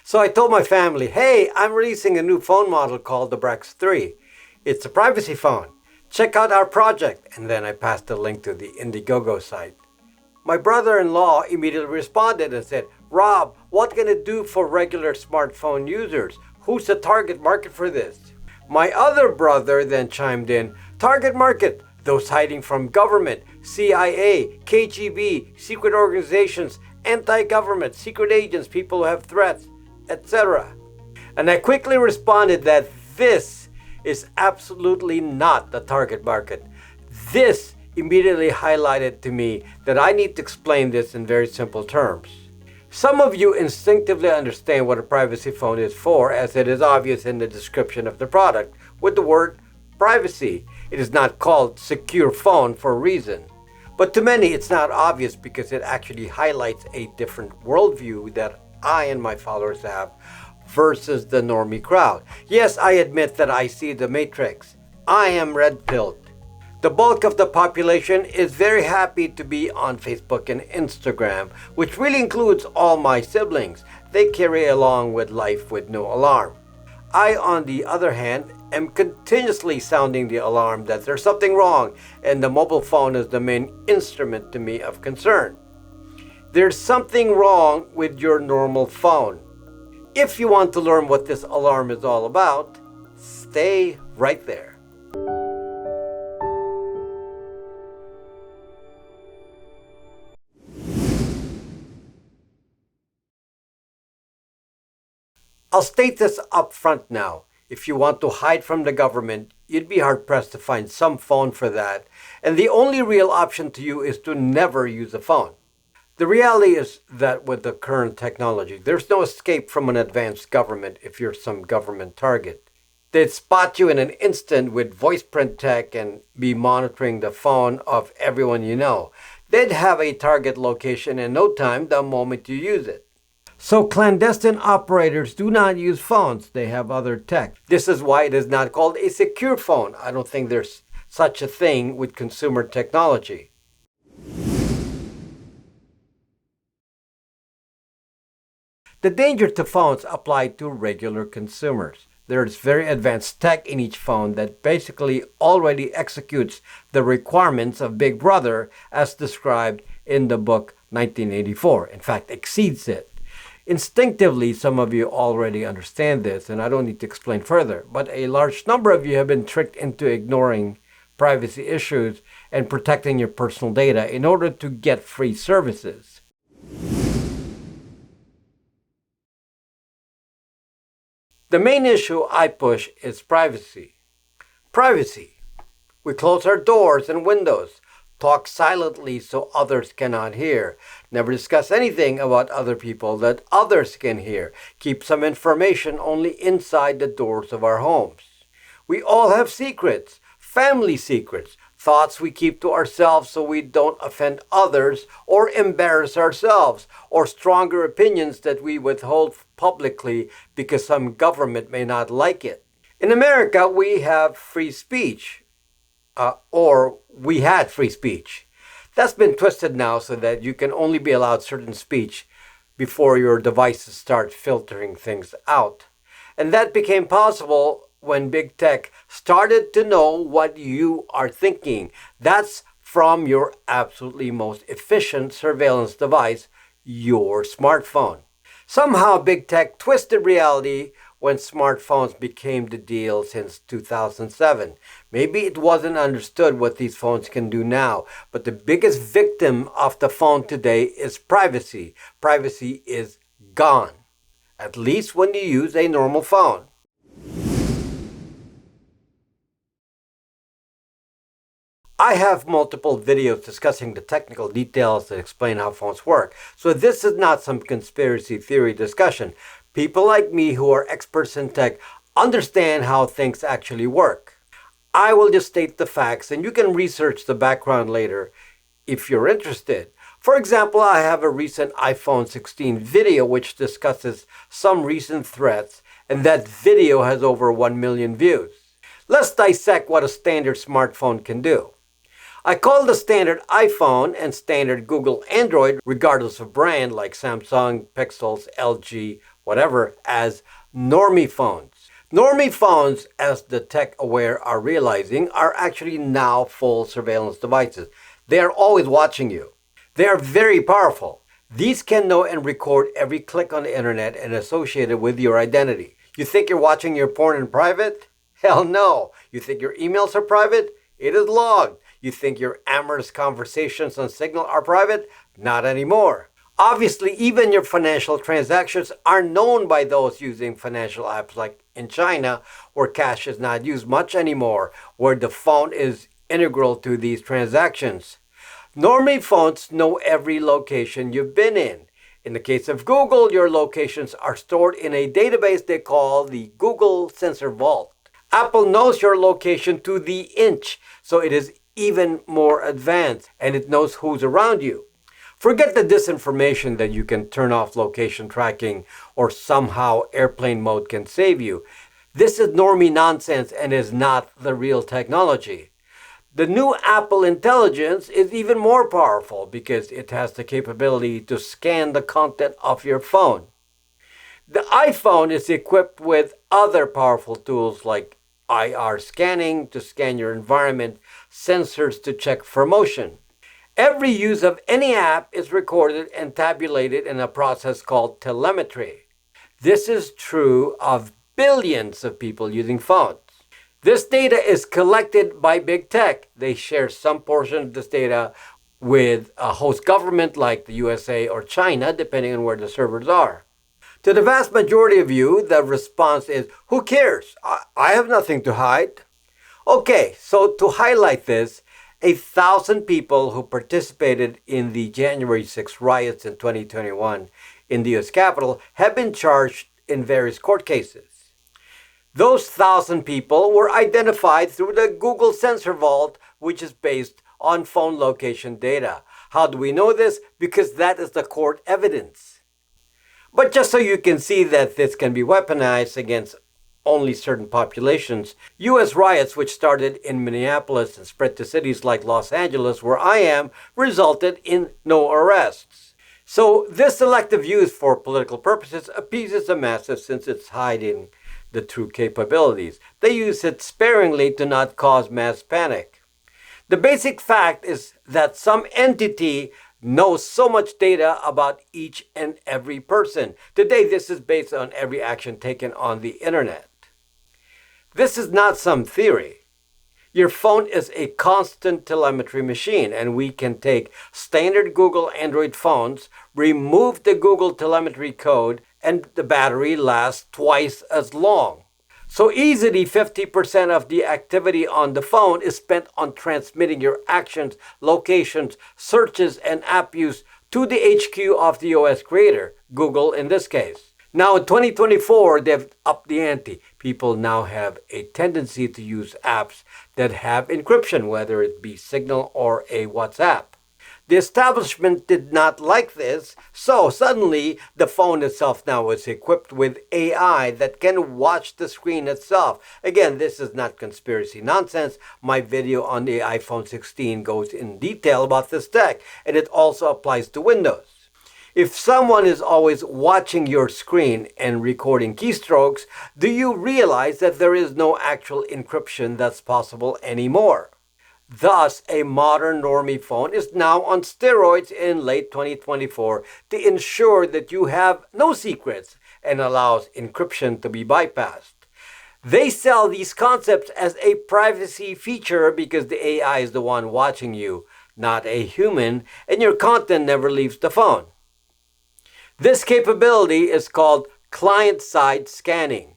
So I told my family, hey, I'm releasing a new phone model called the Brax 3. It's a privacy phone. Check out our project. And then I passed the link to the Indiegogo site. My brother-in-law immediately responded and said, Rob, what can it do for regular smartphone users? Who's the target market for this? My other brother then chimed in, target market, those hiding from government, CIA, KGB, secret organizations, anti-government, secret agents, people who have threats, etc. And I quickly responded that this is absolutely not the target market. This immediately highlighted to me that I need to explain this in very simple terms. Some of you instinctively understand what a privacy phone is for, as it is obvious in the description of the product with the word privacy. It is not called secure phone for a reason. But to many it's not obvious because it actually highlights a different worldview that I and my followers have versus the normie crowd. Yes, I admit that I see the matrix. I am red-pilled. The bulk of the population is very happy to be on Facebook and Instagram, which really includes all my siblings. They carry along with life with no alarm. I, on the other hand, am continuously sounding the alarm that there's something wrong, and the mobile phone is the main instrument to me of concern. There's something wrong with your normal phone. If you want to learn what this alarm is all about, stay right there. I'll state this up front now. If you want to hide from the government, you'd be hard-pressed to find some phone for that, and the only real option to you is to never use a phone. The reality is that with the current technology, there's no escape from an advanced government if you're some government target. They'd spot you in an instant with voice print tech and be monitoring the phone of everyone you know. They'd have a target location in no time the moment you use it. So clandestine operators do not use phones. They have other tech. This is why it is not called a secure phone. I don't think there's such a thing with consumer technology. The danger to phones apply to regular consumers. There's very advanced tech in each phone that basically already executes the requirements of Big Brother as described in the book 1984. In fact, exceeds it. Instinctively, some of you already understand this, and I don't need to explain further, but a large number of you have been tricked into ignoring privacy issues and protecting your personal data in order to get free services. The main issue I push is privacy. Privacy. We close our doors and windows, talk silently so others cannot hear, never discuss anything about other people that others can hear, keep some information only inside the doors of our homes. We all have secrets, family secrets, thoughts we keep to ourselves so we don't offend others or embarrass ourselves, or stronger opinions that we withhold publicly because some government may not like it. In America, we have free speech. Or we had free speech. That's been twisted now so that you can only be allowed certain speech before your devices start filtering things out. And that became possible when big tech started to know what you are thinking. That's from your absolutely most efficient surveillance device, your smartphone. Somehow big tech twisted reality when smartphones became the deal since 2007. Maybe it wasn't understood what these phones can do now, but the biggest victim of the phone today is privacy. Privacy is gone, at least when you use a normal phone. I have multiple videos discussing the technical details that explain how phones work, so this is not some conspiracy theory discussion. People like me who are experts in tech understand how things actually work. I will just state the facts and you can research the background later if you're interested. For example, I have a recent iPhone 16 video which discusses some recent threats, and that video has over 1 million views. Let's dissect what a standard smartphone can do. I call the standard iPhone and standard Google Android, regardless of brand like Samsung, Pixels, LG, whatever, as normie phones. Normie phones, as the tech aware are realizing, are actually now full surveillance devices. They are always watching you. They are very powerful. These can know and record every click on the internet and associate it with your identity. You think you're watching your porn in private? Hell no. You think your emails are private? It is logged. You think your amorous conversations on Signal are private? Not anymore. Obviously, even your financial transactions are known by those using financial apps like in China, where cash is not used much anymore, where the phone is integral to these transactions. Normie phones know every location you've been in. In the case of Google, your locations are stored in a database they call the Google Sensor Vault. Apple knows your location to the inch, so it is even more advanced, and it knows who's around you. Forget the disinformation that you can turn off location tracking or somehow airplane mode can save you. This is normie nonsense and is not the real technology. The new Apple Intelligence is even more powerful because it has the capability to scan the content of your phone. The iPhone is equipped with other powerful tools like IR scanning to scan your environment, sensors to check for motion. Every use of any app is recorded and tabulated in a process called telemetry. This is true of billions of people using phones. This data is collected by big tech. They share some portion of this data with a host government like the USA or China, depending on where the servers are. To the vast majority of you, the response is, who cares? I have nothing to hide. Okay, so to highlight this, 1,000 people who participated in the January 6 riots in 2021 in the US Capitol have been charged in various court cases. Those 1,000 people were identified through the Google Sensor Vault, which is based on phone location data. How do we know this? Because that is the court evidence. But just so you can see that this can be weaponized against only certain populations, U.S. riots, which started in Minneapolis and spread to cities like Los Angeles, where I am, resulted in no arrests. So this selective use for political purposes appeases the masses since it's hiding the true capabilities. They use it sparingly to not cause mass panic. The basic fact is that some entity knows so much data about each and every person. Today, this is based on every action taken on the internet. This is not some theory. Your phone is a constant telemetry machine, and we can take standard Google Android phones, remove the Google telemetry code, and the battery lasts twice as long. So easily 50% of the activity on the phone is spent on transmitting your actions, locations, searches, and app use to the HQ of the OS creator, Google in this case. Now in 2024, they've upped the ante. People now have a tendency to use apps that have encryption, whether it be Signal or a WhatsApp. The establishment did not like this, so suddenly the phone itself now is equipped with AI that can watch the screen itself. Again, this is not conspiracy nonsense. My video on the iPhone 16 goes in detail about this tech, and it also applies to Windows. If someone is always watching your screen and recording keystrokes, do you realize that there is no actual encryption that's possible anymore? Thus, a modern normie phone is now on steroids in late 2024 to ensure that you have no secrets and allows encryption to be bypassed. They sell these concepts as a privacy feature because the AI is the one watching you, not a human, and your content never leaves the phone. This capability is called client-side scanning.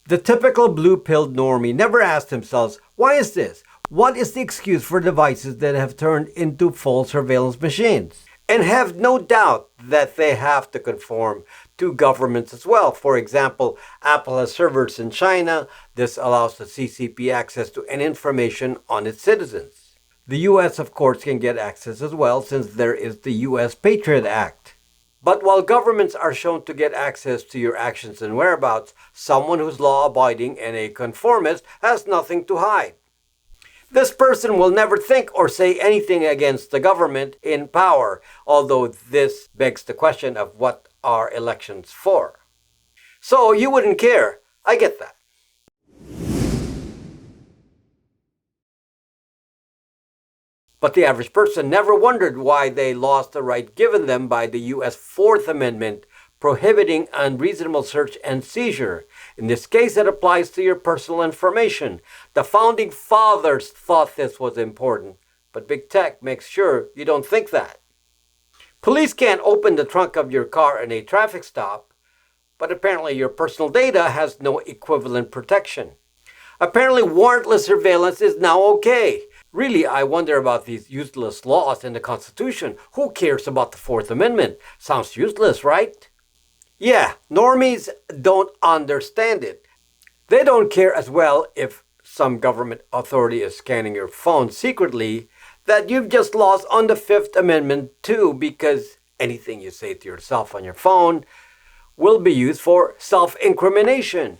The typical blue-pilled normie never asked themselves, why is this? What is the excuse for devices that have turned into full surveillance machines? And have no doubt that they have to conform to governments as well. For example, Apple has servers in China. This allows the CCP access to any information on its citizens. The US, of course, can get access as well since there is the US Patriot Act. But while governments are shown to get access to your actions and whereabouts, someone who's law-abiding and a conformist has nothing to hide. This person will never think or say anything against the government in power, although this begs the question of what are elections for. So you wouldn't care. I get that. But the average person never wondered why they lost the right given them by the U.S. Fourth Amendment prohibiting unreasonable search and seizure. In this case, it applies to your personal information. The founding fathers thought this was important, but big tech makes sure you don't think that. Police can't open the trunk of your car in a traffic stop, but apparently your personal data has no equivalent protection. Apparently warrantless surveillance is now okay. Really, I wonder about these useless laws in the Constitution. Who cares about the Fourth Amendment? Sounds useless, right? Yeah, normies don't understand it. They don't care as well if some government authority is scanning your phone secretly that you've just lost on the Fifth Amendment too, because anything you say to yourself on your phone will be used for self-incrimination.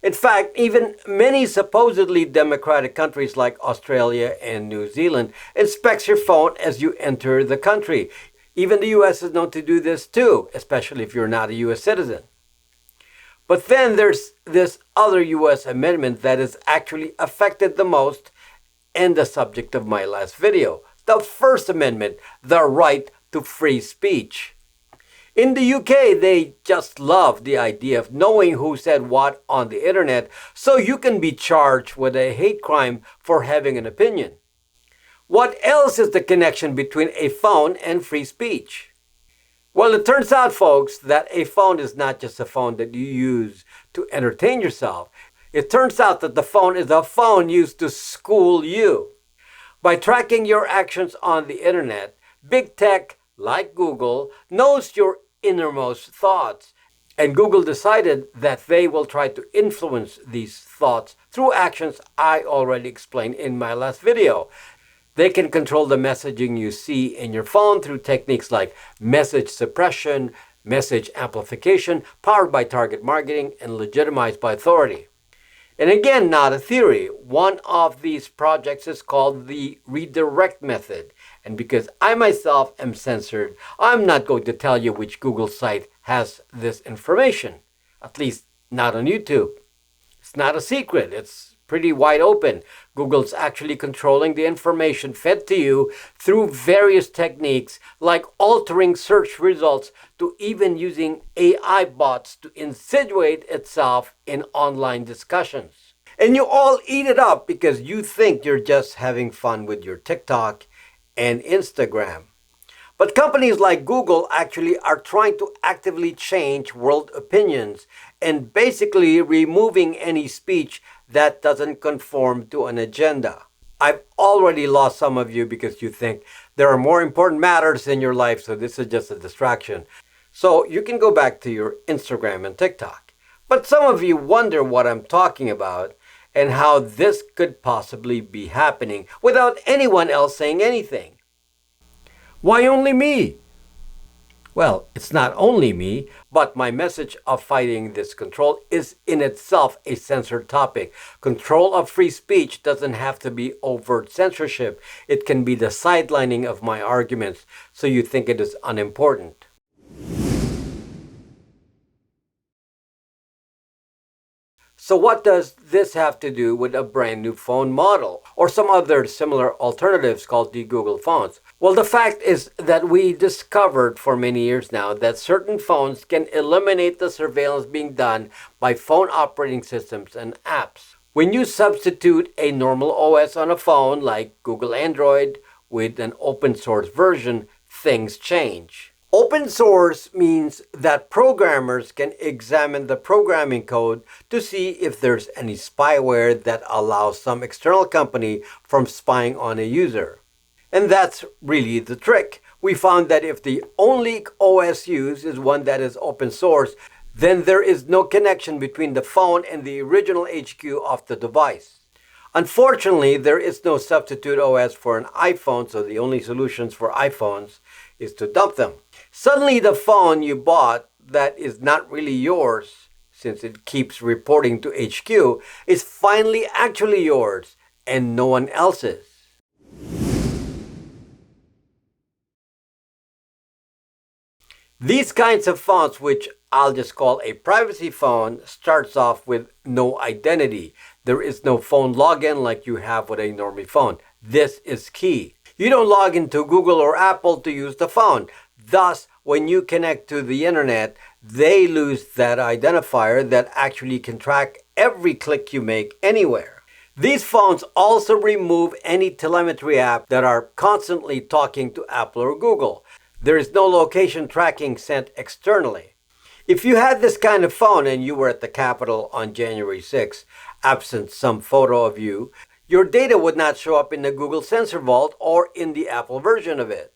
In fact, even many supposedly democratic countries like Australia and New Zealand inspects your phone as you enter the country. Even the US is known to do this too, especially if you're not a US citizen. But then there's this other US amendment that is actually affected the most and the subject of my last video. The First Amendment, the right to free speech. In the UK, they just love the idea of knowing who said what on the internet, so you can be charged with a hate crime for having an opinion. What else is the connection between a phone and free speech? Well, it turns out, folks, that a phone is not just a phone that you use to entertain yourself. It turns out that the phone is a phone used to school you. By tracking your actions on the internet, big tech, like Google, knows your innermost thoughts. And Google decided that they will try to influence these thoughts through actions I already explained in my last video. They can control the messaging you see in your phone through techniques like message suppression, message amplification, powered by target marketing, and legitimized by authority. And again, not a theory. One of these projects is called the redirect method. And because I myself am censored, I'm not going to tell you which Google site has this information. At least not on YouTube. It's not a secret. It's pretty wide open. Google's actually controlling the information fed to you through various techniques like altering search results to even using AI bots to insinuate itself in online discussions. And you all eat it up because you think you're just having fun with your TikTok and Instagram. But companies like Google actually are trying to actively change world opinions and basically removing any speech that doesn't conform to an agenda. I've already lost some of you because you think there are more important matters in your life, so this is just a distraction. So you can go back to your Instagram and TikTok. But some of you wonder what I'm talking about and how this could possibly be happening without anyone else saying anything. Why only me? Well, it's not only me, but my message of fighting this control is in itself a censored topic. Control of free speech doesn't have to be overt censorship. It can be the sidelining of my arguments, so you think it is unimportant. So what does this have to do with a brand new phone model or some other similar alternatives called the Google phones? Well, the fact is that we discovered for many years now that certain phones can eliminate the surveillance being done by phone operating systems and apps. When you substitute a normal OS on a phone like Google Android with an open source version, things change. Open source means that programmers can examine the programming code to see if there's any spyware that allows some external company from spying on a user. And that's really the trick. We found that if the only OS used is one that is open source, then there is no connection between the phone and the original HQ of the device. Unfortunately, there is no substitute OS for an iPhone, so the only solutions for iPhones is to dump them. Suddenly the phone you bought that is not really yours, since it keeps reporting to HQ, is finally actually yours. and no one else's. These kinds of phones, which I'll just call a privacy phone, starts off with no identity. There is no phone login like you have with a normie phone. This is key. You don't log into Google or Apple to use the phone. Thus, when you connect to the internet, they lose that identifier that actually can track every click you make anywhere. These phones also remove any telemetry app that are constantly talking to Apple or Google. There is no location tracking sent externally. If you had this kind of phone and you were at the Capitol on January 6, absent some photo of you, your data would not show up in the Google Sensor Vault or in the Apple version of it.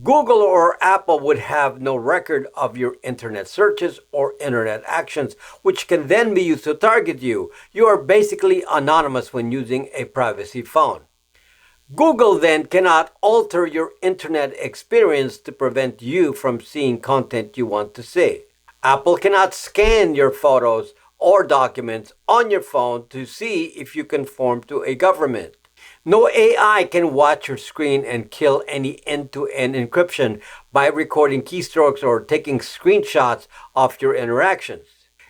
Google or Apple would have no record of your internet searches or internet actions, which can then be used to target you. You are basically anonymous when using a privacy phone. Google then cannot alter your internet experience to prevent you from seeing content you want to see. Apple cannot scan your photos or documents on your phone to see if you conform to a government. No AI can watch your screen and kill any end-to-end encryption by recording keystrokes or taking screenshots of your interactions.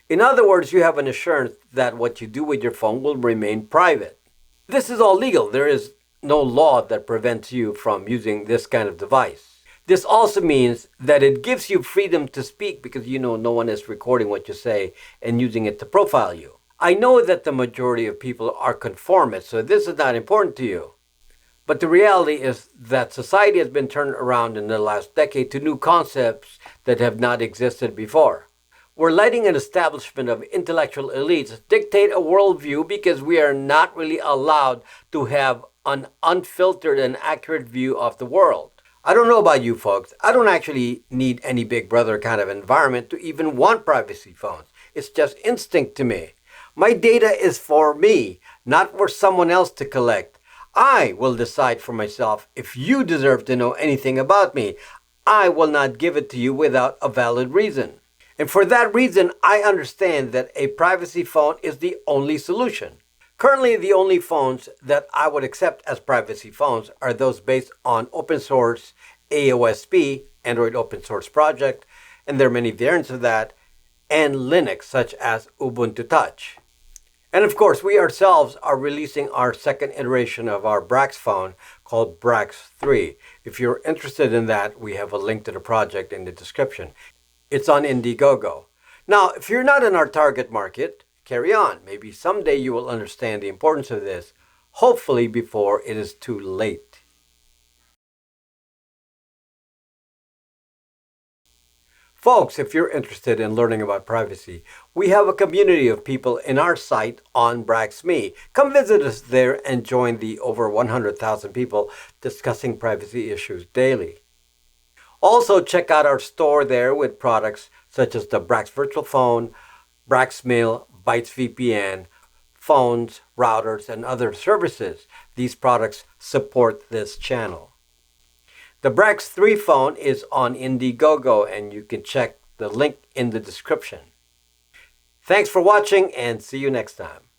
In other words, you have an assurance that what you do with your phone will remain private. This is all legal. There is no law that prevents you from using this kind of device. This also means that it gives you freedom to speak because you know no one is recording what you say and using it to profile you. I know that the majority of people are conformists, so this is not important to you. But the reality is that society has been turned around in the last decade to new concepts that have not existed before. We're letting an establishment of intellectual elites dictate a worldview because we are not really allowed to have an unfiltered and accurate view of the world. I don't know about you folks. I don't actually need any Big Brother kind of environment to even want privacy phones. It's just instinct to me. My data is for me, not for someone else to collect. I will decide for myself if you deserve to know anything about me. I will not give it to you without a valid reason. And for that reason, I understand that a privacy phone is the only solution. Currently, the only phones that I would accept as privacy phones are those based on open source AOSP, Android Open Source Project, and there are many variants of that, and Linux, such as Ubuntu Touch. And of course, we ourselves are releasing our second iteration of our Brax phone called Brax 3. If you're interested in that, we have a link to the project in the description. It's on Indiegogo. Now, if you're not in our target market, carry on. Maybe someday you will understand the importance of this, hopefully before it is too late. Folks, if you're interested in learning about privacy, we have a community of people in our site on Brax.me. Come visit us there and join the over 100,000 people discussing privacy issues daily. Also, check out our store there with products such as the Brax Virtual Phone, Brax Mail, Bytes VPN, phones, routers, and other services. These products support this channel. The Brax 3 phone is on Indiegogo, and you can check the link in the description. Thanks for watching, and see you next time.